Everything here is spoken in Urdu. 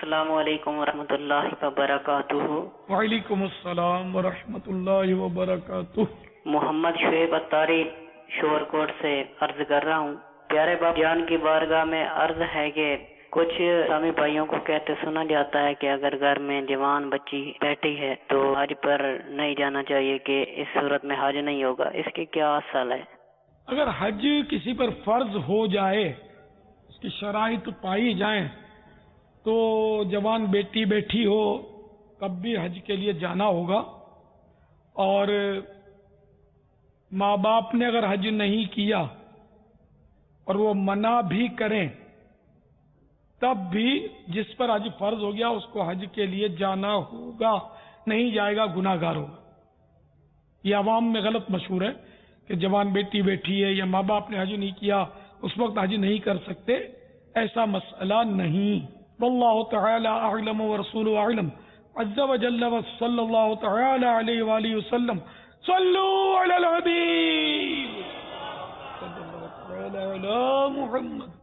السلام علیکم ورحمۃ اللہ وبرکاتہ۔ وعلیکم السلام ورحمۃ اللہ وبرکاتہ۔ محمد شعیب اتاری شور کوٹ سے عرض کر رہا ہوں، پیارے باپ جان کی بارگاہ میں عرض ہے کہ کچھ اسلامی بھائیوں کو کہتے سنا جاتا ہے کہ اگر گھر میں جوان بچی بیٹھی ہے تو حج پر نہیں جانا چاہیے، کہ اس صورت میں حج نہیں ہوگا، اس کی کیا اصل ہے؟ اگر حج کسی پر فرض ہو جائے، اس کی شرائط پائی جائیں، تو جوان بیٹی بیٹھی ہو تب بھی حج کے لیے جانا ہوگا، اور ماں باپ نے اگر حج نہیں کیا اور وہ منع بھی کریں تب بھی جس پر حج فرض ہو گیا اس کو حج کے لیے جانا ہوگا، نہیں جائے گا گناہ گار ہوگا۔ یہ عوام میں غلط مشہور ہے کہ جوان بیٹی بیٹھی ہے یا ماں باپ نے حج نہیں کیا اس وقت حج نہیں کر سکتے، ایسا مسئلہ نہیں۔ واللہ تعالی اعلم ورسولہ اعلم، عز وجل وصلی اللہ تعالی علیہ وآلہ وسلم۔ صلو علی الحبیب صلی اللہ تعالی علی محمد۔